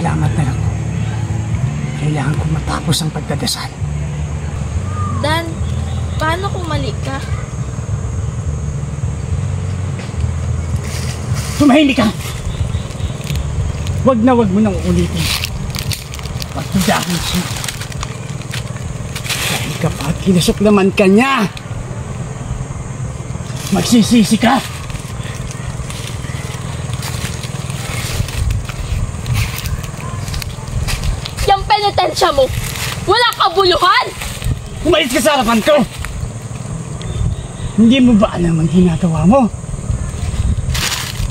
Pasalamat na lang. Kailangan ko matapos ang pagdadasal. Dan, paano kung mali ka? Tumahimik ka! Wag mo nang ulitin. Pagtudahan siya. Dahil kapag kinasuklaman ka niya, magsisisi ka. Yung penitensya mo, wala kabuluhan! Umalis ka sa harapan ko! Hindi mo ba alam ang ginagawa mo?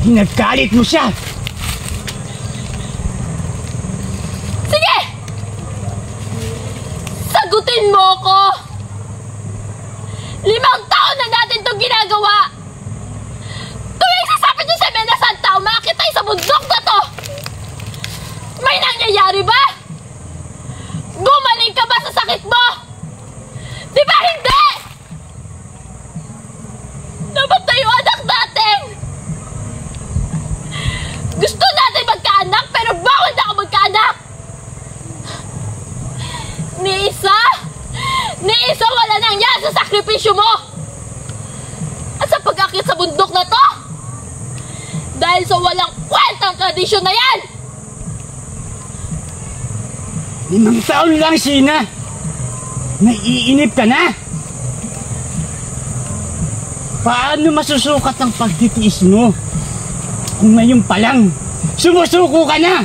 Ginagalit mo siya! Sige! Sagutin mo ako! 5 taon na natin itong ginagawa! Tuwing sasapit yung Semana Santa, umakit tayo sa bundok na to! May nangyayari ba? Gumaling ka ba sa sakit mo? Di ba hindi? Dapat tayo anak natin! Gusto natin magkaanak pero bawal na ako magkaanak! Ni isa wala nang yan sa sakripisyo mo! At sa pag-akit sa bundok na to, dahil sa walang kwentang tradisyon na yan! 5 taon lang, Sheena! Naiinip ka na? Paano masusukat ang pagtitiis mo kung ngayon pa lang sumusuko ka na?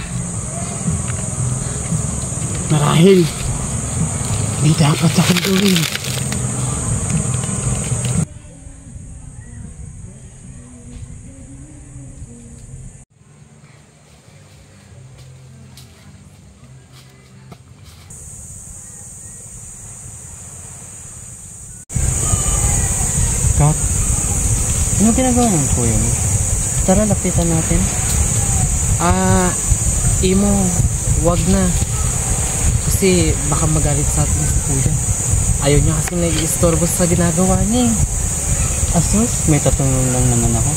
Marahil may dapat akong gawin. Kak, ano ginagawa ng kuya mo? Tara, lapitan natin. Imo, wag na. Kasi baka magalit sa atin si kuya. Ayaw niya kasi nag-iistorbo sa ginagawa niya. Asus, may tatanong lang naman ako.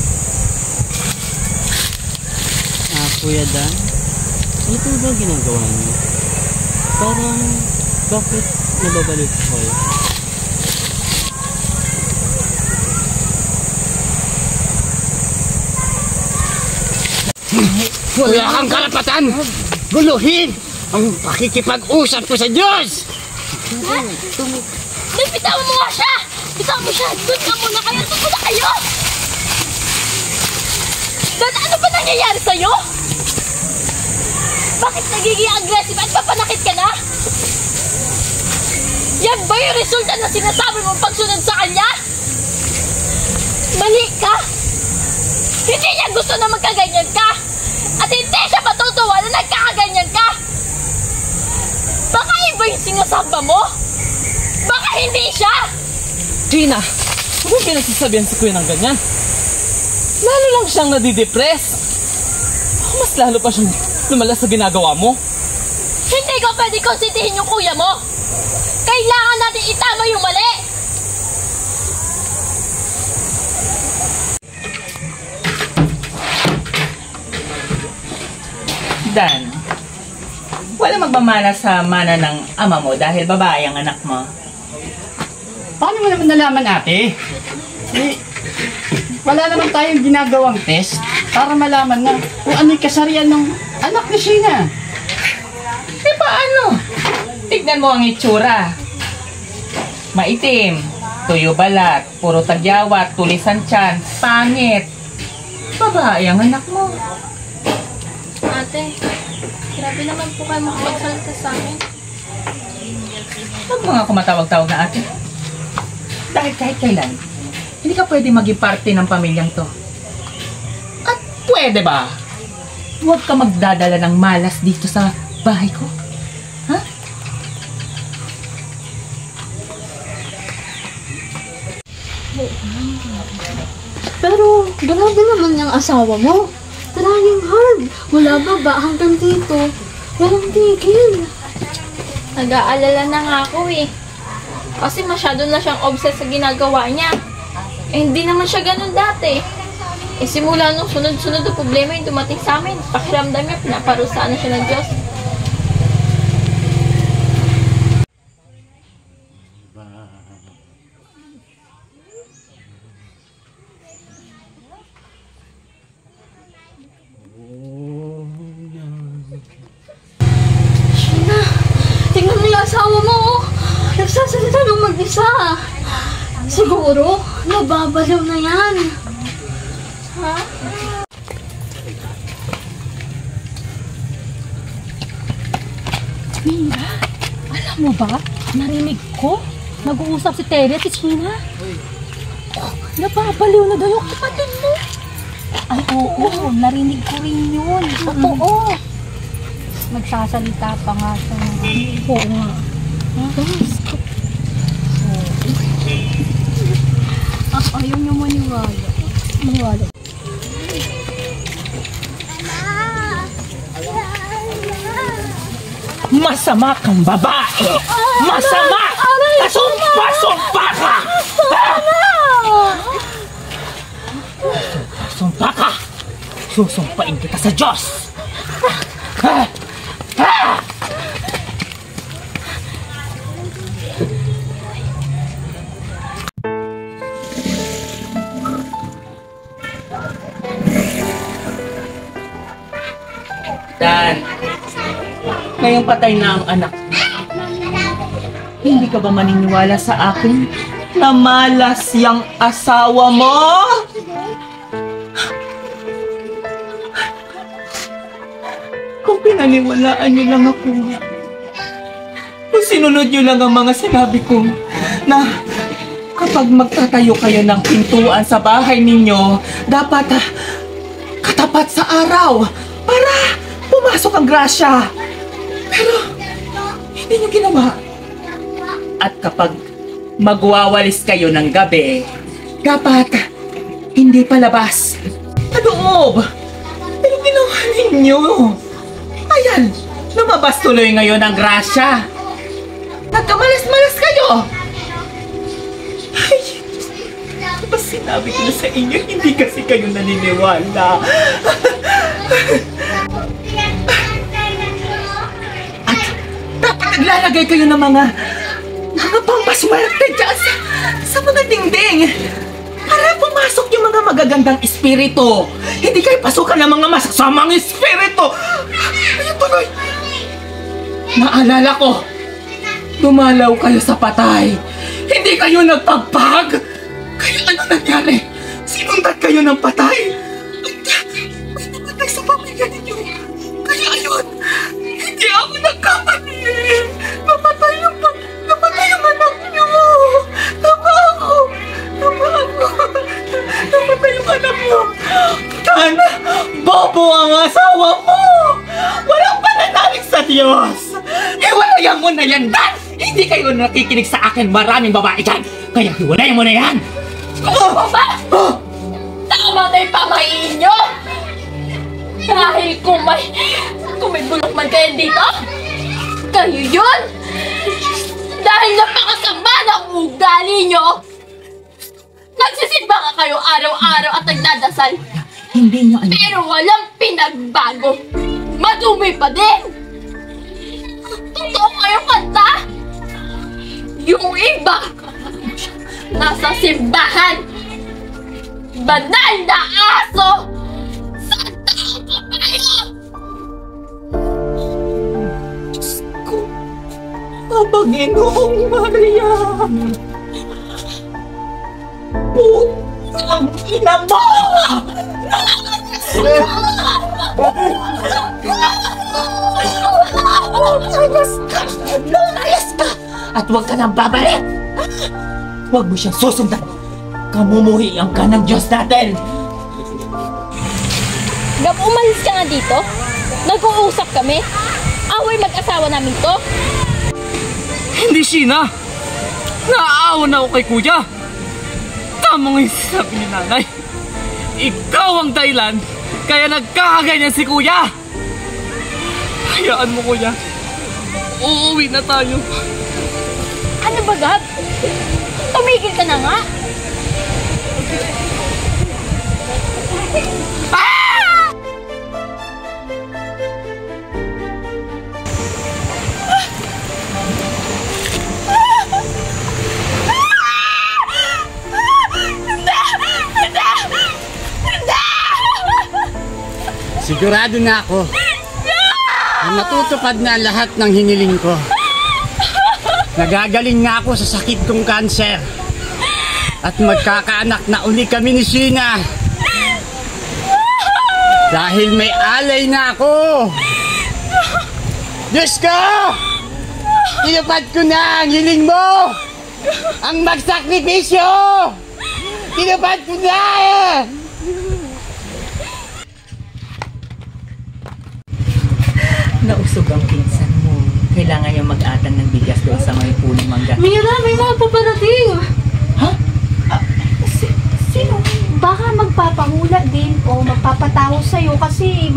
Kuya Dan, ano po ba ginagawa niyo? Parang, bakit nababalik ko kayo? Wala kang karapatan guluhin ang pakikipag-usap ko sa Diyos! Bitawan mo nga siya! Bitawan mo siya! Doon ka muna kayo! Doon muna kayo! Dan, ano ba nangyayari sa'yo? Bakit nagiging aggressive at papanakit ka na? Yan ba yung resulta na sinasabi mong pagsunod sa kanya? Mali ka! Hindi niya gusto na magkaganyan ka! At hindi siya matutuwa na nagkakaganyan ka! Baka iba yung sinasamba mo? Baka hindi siya! Gina, huwag mong pinagsasabihan si kuya ng ganyan. Lalo lang siyang nadidepress. Mas lalo pa siyang lumala sa ginagawa mo. Hindi ko pwede konsentihin yung kuya mo! Kailangan natin itama yung mali! Dan, wala magmamana sa mana ng ama mo dahil babae ang anak mo. Paano mo naman nalaman, ate? Wala naman tayong ginagawang test para malaman na kung ano yung kasarian ng anak ni Sheena. Paano? Tignan mo ang itsura. Maitim, tuyo balat, puro tagyawat, tulisan tiyan, pangit. Babae ang anak mo. Ate, grabe naman po kayo makapagsalita sa akin. Huwag mo nga kumatawag-tawag na ate. Dahil kahit kailan, hindi ka pwede maging parte ng pamilyang to. At pwede ba? Huwag ka magdadala ng malas dito sa bahay ko. Ha? Pero, grabe naman yung asawa mo. Trying hard. Wala baba hanggang dito. Walang tigil. Nag-aalala na nga ako eh. Kasi masyado na siyang obsessed sa ginagawa niya. Eh, hindi naman siya ganun dati. Eh, simula nung sunod-sunod na problema yung dumating sa amin, pakiramdam niya, pinaparusahan na siya ng Diyos. nagsasalita ng mag-isa. Siguro, nababaliw na yan. Ha? Mina, alam mo ba? Narinig ko. Nag-uusap si Terry at si China. Oh, napapaliw na daw yung kapatid mo. Ay, oo. Narinig ko rin yun. Totoo. Nagsasalita pa nga siya. Oo nga. Ayaw niyo maniwala. Maniwala. Masama kang babae! Masama! Kasumpa-sumpa ka! Sumpa ka! Susumpain kita sa Diyos! Dan, ngayong patay na ang anak. Hindi ka ba maniniwala sa akin na malas yang asawa mo? Kung pinaniwalaan niyo lang ako, kung sinunod niyo lang ang mga sinabi ko, na kapag magtatayo kayo ng pintuan sa bahay ninyo, dapat katapat sa araw para pumasok ang grasya. Pero hindi niyo ginawa. At kapag magwawalis kayo ng gabi, dapat hindi palabas, padoob. Pero ginawa ninyo. Ayan, lumabas tuloy ngayon ang grasya. Nagkamalas-malas kayo. Ay, mas sinabi ko na sa inyo, hindi kasi kayo naniniwala. At dapat naglalagay kayo ng mga pampaswerte dyan sa mga dingding para pumasok yung mga magagandang espiritu. Hindi kayo pasukan ng mga masasamang espiritu. Ayun tuloy. Naalala ko, dumalaw kayo sa patay. Hindi kayo nagpagpag. Kaya ano nangyari? Sinundan kayo ng patay. May namatay sa pamilya ninyo. Kaya ayun, hindi ako nagkamali. Namatay yung anak niyo. Tama ako. Namatay yung anak niyo. Sana, bobo ang asawa mo. Walang pananalig sa Diyos. Hiwalayan mo na yan, Dan. Hindi kayo nakikinig sa akin. Maraming babae dyan. Kaya hiwalayan mo na yan. Ano ba? Tama na yung pamahiin nyo! Dahil kung may bulok man kayo dito, kayo yun! Dahil napakasama ng ugali nyo, nagsisimba nga kayo araw-araw at nagdadasal. Hindi nyo ano. Pero walang pinagbago. Madumi pa din. Totoo kayong kanta. Yung iba, nasa simbahan. Banal na aso. Saan tao pa kayo? Diyos ko. Panginoong Maria. Putang ina mo! Lumayas ka! At huwag ka nang babalik! Huwag mo siyang susundan! Kamumuhian ka ng Diyos natin! Gab, umalis ka nga dito. Nag-uusap kami. Away mag-asawa namin to. Hindi, Sheena! Naaawa na ako kay Kuya! Tama nga yung sinabi ni Nanay. Ikaw ang dahilan kaya nagkakaganyan si Kuya! Hayaan mo, Kuya. Uuwi na tayo. Ano ba, Gab? Tumigil ka na nga. Sigurado na ako na matutupad na lahat ng hiniling ko. Nagagaling na ako sa sakit kong kanser. At magkakaanak na uli kami ni Sheena. Dahil may alay na ako. Diyos ko! Tinupad ko na ang hiling mo! Ang magsakripisyo! Tinupad ko na! Nausog ang pinsan mo. Kailangan yung mag-atang ng bigas doon sa may punong mangga. Mira, may mga paparating. Ha? Sino? Baka magpapahula din o magpapatawa sa'yo kasi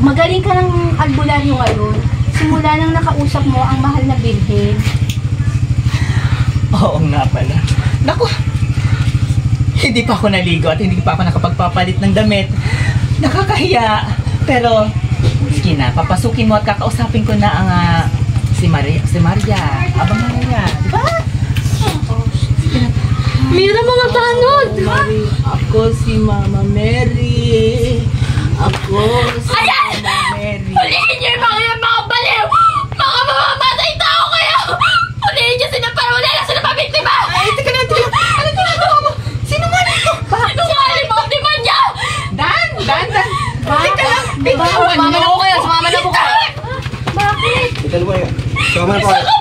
magaling ka ng albularyo ngayon. Simula nang nakausap mo ang mahal na bilhin. Oo nga pala. Naku! Hindi pa ako naligo at hindi pa ako nakapagpapalit ng damit. Nakakahiya. Pero, sige na, papasukin mo at kakausapin ko na ang si Maria. Abang Maria. Diba? Mira, mga tanod. Mary, ako si Mama Mary. Ako si Mama Mary. Huliin niyo yung mga baliw! Mga mamamatay tao kayo! Huliin niyo sila para wala na sila mabiktima! Ay, teka na. Ano ginagawa mo? Sino nga nito? Sinungaling mo, demonyo! Dan! Teka lang. Bitawan mo. Sumama na po kayo! Ikaw mo yun. Sama na po.